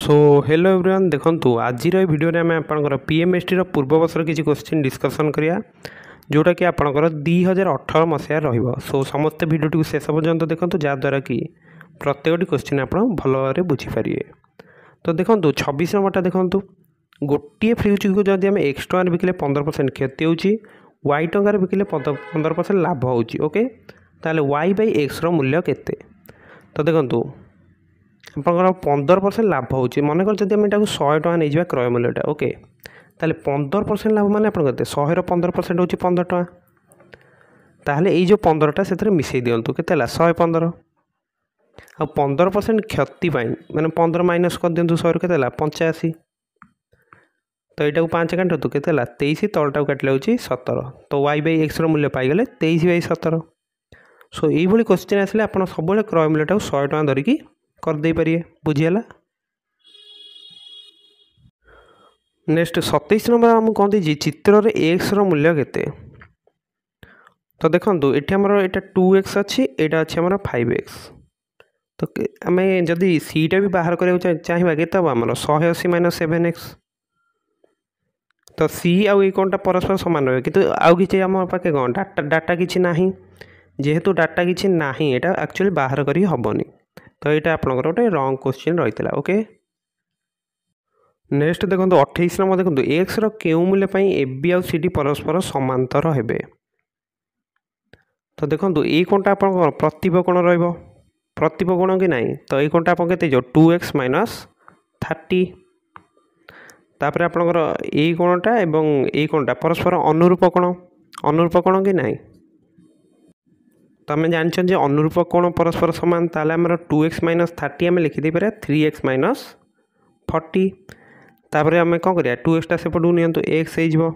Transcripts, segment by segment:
So hello everyone देखंतु आज video रे आम आपंकर पीएमएसटी पूर्व वर्षर किसी क्वेश्चन डिस्कसन करिया जोटा कि आपंकर 2018 मसीह रहिबो। सो समस्त वीडियो टी शेष पर्यंत देखंतु जहाँद्वारा कि प्रत्येकटी क्वेश्चन आप भल भाव बुझी पारे। तो देखंतु 26 नंबरटा देखंतु गोटे फ्रिज को जब आम एक्स टकर बिकिले 15% क्षति होची, वाई टकर बिकिले 15% लाभ होची। ओके ताले वाई बाई एक्स मूल्य केते? तो देखंतु आपंकर 15% लाभ होची, मनकर जब आम यहाँ 100 टका नहीं क्रय मूल्यटा। ओके ताले 15% लाभ माने आप 100 रो 15% होची 15 टका। ताहले ये जो 15टा से मिसई दिंतु के 115 आ 15% क्षति माने 15 माइनस कर दिंतु 100 के 85। तो यहाँ को 5 काटतु के 23 तलटा काटिले होची 17। तो वाई बाई एक्स मूल्य पाइगले 23 बाई 17। सो ये क्वेश्चन आसले आप सब क्रय मूल्यटा 100 टका धरिकी करदे पारिए। बुझीगला। नेक्स्ट 27 नंबर आम कौन दी चित्र रे एक्स मूल्य केते? तो देखंतु एठी हमर एटा 2x अछि, एटा अछि हमर 5x। तो आम जदि सीटा भी बाहर करिया चाहिबा के तब हमर 180 माइनस 7x। तो सी आउ ए कोनटा परस्पर समान रहे किंतु आउ किछि हम पाके कोन डाटा किछि नाही, जेहेतु डाटा किछि नाही एटा एक्चुअली बाहर करी हबनी। तो यहाँ आपंकर गोटे रंग क्वेश्चन रही है। ओके नेक्स्ट देखो 28 नंबर देखो एक्स रो मूल्य ए बी आउ सी डी परस्पर समांतर हेबे। तो देखो ये कोणटा आप प्रतिब कोण रहिबो, प्रतिब कोण कि नहीं? तो ये कोणटा आप केते 2x माइनस 30। तापर आपंकर ये कोणटा एवं ये कोणटा परस्पर अनुरूप कोण कि नहीं? तो आम जानते अनुरूप कोण परस्पर सामान, ताले आमर 2x माइनस 30 आम लिखिदे पारे 3x माइनस 40। तापर आम कौन करिया 2x टा सेपटू नियंतु x हो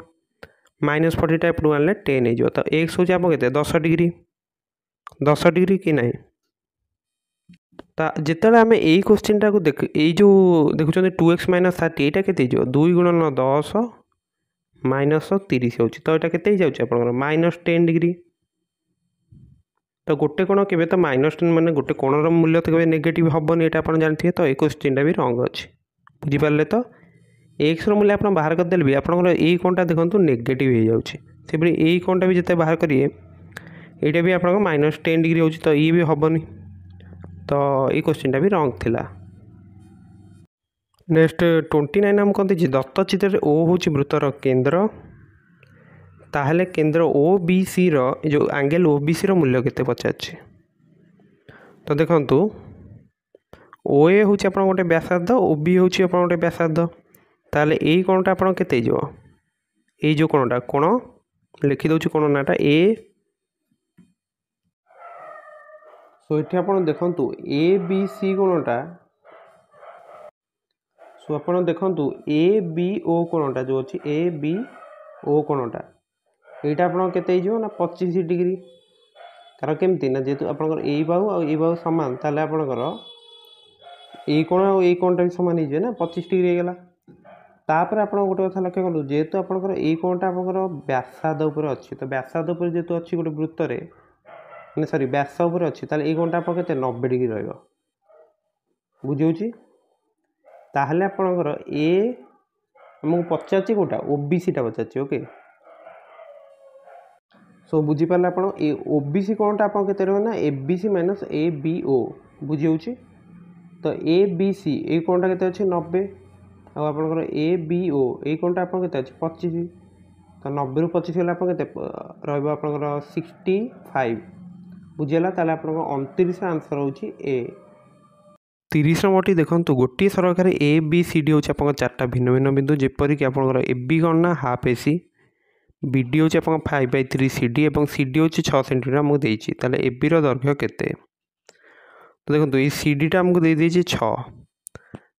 माइनस 40 टा एपटू आनले 10 हो। तो x होची आप केते 10 डिग्री, 10 डिग्री कि नहीं? जिते आम यही क्वेश्चन टाक देख जो देखुं 2x माइनस 30 यहाँ के 2 गुणन 10 माइनस 30 हो। तो यहाँ के माइनस 10 डिग्री। तो गोटे कोण के तो माइनस 10 माने गोटे कोणर मूल्य तो कभी नेगेटिव हेनी, ये आप जानते। तो ये क्वेश्चन भी रंग अच्छी बुझीपारे। तो एक्स मूल्य आप बाहर करदे भी आपंकर यही कोणटा देखो नेगेटिव हो जाऊँगी, यही कोणटा भी जिते बाहर करिए यहाँ भी आप माइनस 10 डिग्री हो। तो ये भी हेनी। तो ये क्वेश्चन भी रंग थिला। नेक्स्ट 29 आम कहते दत्त चित्र ओ हूँ वृत्तर केन्द्र, ताहले केन्द्र ओ बी सी जो एंगल ओ बी सी मूल्य केते पचार। तो देखंतु ओ ए हूँ आप गोटे व्यासार्ध, ओ बी हूँ आप गोटे व्यासार्ध। ताहले यही कोणटा आप केते ये जो कोणटा कोण लिखि दउछि कोण नाटा ए। सो इथे आप देखंतु ए बी सी कोणटा, सो आप देखंतु ए बी ओ कोणटा जो अच्छी ए बी ओ कोणटा यहाँ आप ना 25 डिग्री। कारण केमती ना जेहेतु आपंकर ए बाहु सामान, ताले आपंकर ये कोण और ये कोणटा भी सामान हो ना 25 डिग्री होगा। तापर आप गोटे कथा लक्ष्य करूँ जेहेतु आपंकर ये कोणटा आपंकर व्यासार्ध उपर अच्छी, तो व्यासार्ध उपर जेहेतु अच्छी गोटे वृत्त माने सॉरी व्यास उपर अच्छी, ताले ये कोणटा आप 90 डिग्री रहिबो। बुझी ताहले आपंकर ए आमको पचार कोटा ओबीसी टा पचार। ओके सो बुझीपारे आप ओबीसी कोणटा आप ना A B C minus A B O बुझी हो। तो ए बी सी ये कोणटा के 90 आपर ए बी ओ ये कोणटा आप 25। तो 90 रू 25 गला आप 65 बुझीगला। ताले आप 29 आंसर होची ए। 30 नंबर देखो गोटे सरकार ए बी सी डी हूँ आप 4टा भिन्न भिन्न बिंदु, जेपरिक आप ए बी गणना हाफ ए सी, बी डी हूँ आप 5/3 सी डी और सी डी हूँ 6 सेंटीमीटर आमको देती। ताले ए बी दैर्घ्य केते? तो देखो ये सी डी टा आमको दे 6,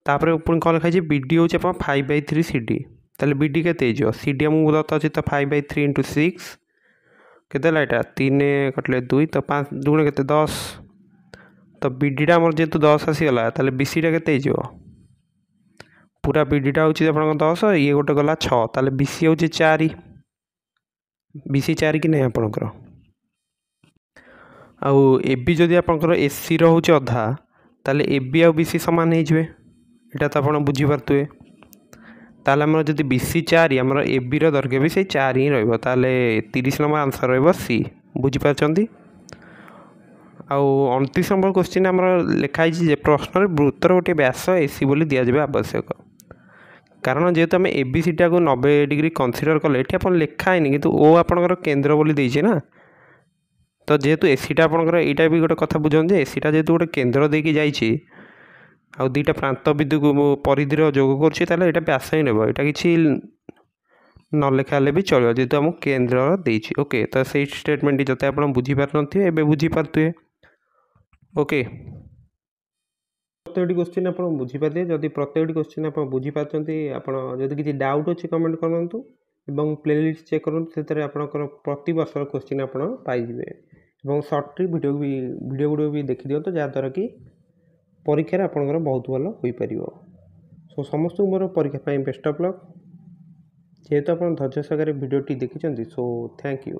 तापर पुणी कौन लिखाई बी डी हूँ आप 5/3 सी डी। ताले बी डी केते सी डी आमको दत्त अच्छे तो 5/3 × 6 केते यहाँ 3 कटले 2 तो 5 2 केते 10। तो बी डी टा आमर जेहेतु 10 आसीगला, ताले बी सी टा केते पूरा बी डी टा हूँ आप 10, ये गोटे गला 6, ताले बी सी हूँ 4, बी सी 4 कि नहीं आपंकर। आउ ए बी जदि आपंकर ए सी रोचे अधा, ताले ए बी आउ बी सी सामान हो এটা তো ଆପଣ ବୁଝିପାରୁଥିବେ। ତାହେଲେ ଆମର ଯଦି BC 4 ଆମର ABର ଦୈର୍ଘ୍ୟ ବି ସେଇ 4 ହିଁ ରହିବ। ତାହେଲେ 30 ନମ୍ବର ଆନ୍ସର୍ ରହିବ C। ବୁଝିପାରୁଛନ୍ତି। ଆଉ 29 ନମ୍ବର କ୍ୱେଶ୍ଚିନ୍ ଆମର ଲେଖା ହେଇଛି ଯେ ପ୍ରଶ୍ନରେ ବୃତ୍ତର ଗୋଟିଏ ବ୍ୟାସ AC ବୋଲି ଦିଆଯିବା ଆବଶ୍ୟକ। କାରଣ ଯେହେତୁ ଆମେ ABCଟାକୁ 90 ଡିଗ୍ରୀ କନସିଡର କଲେ ଏଠି ଆପଣ ଲେଖା ହେଇନି କିନ୍ତୁ O ଆପଣଙ୍କର କେନ୍ଦ୍ର ବୋଲି ଦେଇଛି ନା। ତ ଯେହେତୁ ACଟା ଆପଣଙ୍କର ଏଇଟା ବି ଗୋଟେ କଥା ବୁଝନ୍ତୁ ଯେ ACଟା ଯେହେତୁ ଗୋଟେ କେନ୍ଦ୍ର ଦେଇକି ଯାଇଛି ଆଉ ଦୁଇଟା ପ୍ରାନ୍ତ ବିନ୍ଦୁକୁ ପରିଧିର ଯୋଗ କରୁଛି ତାହେଲେ ଏଇଟା ବ୍ୟାସ ହିଁ ନେବ। ଏଇଟା କିଛି ନ ଲେଖା ହେଲେ ବି ଚଳିବ ଯେହେତୁ ଆମକୁ କେନ୍ଦ୍ର ଦେଇଛି। ଓକେ, ତ ସେଇ ଷ୍ଟେଟମେଣ୍ଟଟି ଯଦି ଆପଣ ବୁଝିପାରୁନଥିବେ ଏବେ ବୁଝିପାରୁଥିବେ। ଓକେ, ପ୍ରତ୍ୟେକଟି କ୍ୱେଶ୍ଚିନ୍ ଆପଣ ବୁଝିପାରିବେ। ଯଦି ପ୍ରତ୍ୟେକଟି କ୍ୱେଶ୍ଚିନ୍ ଆପଣ ବୁଝିପାରୁଛନ୍ତି, ଆପଣ ଯଦି କିଛି ଡାଉଟ୍ ଅଛି କମେଣ୍ଟ କରନ୍ତୁ ଏବଂ ପ୍ଲେଲିଷ୍ଟ ଚେକ୍ କରନ୍ତୁ। ସେଥିରେ ଆପଣଙ୍କର ପ୍ରତିବର୍ଷର କ୍ୱେଶ୍ଚିନ୍ ଆପଣ ପାଇଯିବେ ଏବଂ ସର୍ଟ ଭିଡ଼ିଓ ଗୁଡ଼ିକ ବି ଦେଖିଦିଅନ୍ତୁ ଯାହାଦ୍ୱାରା କି ପରୀକ୍ଷାରେ ଆପଣଙ୍କର ବହୁତ ଭଲ ହୋଇପାରିବ। ସୋ ସମସ୍ତଙ୍କୁ ମୋର ପରୀକ୍ଷା ପାଇଁ ବେଷ୍ଟ ଅଫ୍ ଲକ୍। ଯେହେତୁ ଆପଣ ଧୈର୍ଯ୍ୟ ସହକାରେ ଭିଡ଼ିଓଟି ଦେଖିଛନ୍ତି, ସୋ ଥ୍ୟାଙ୍କ ୟୁ।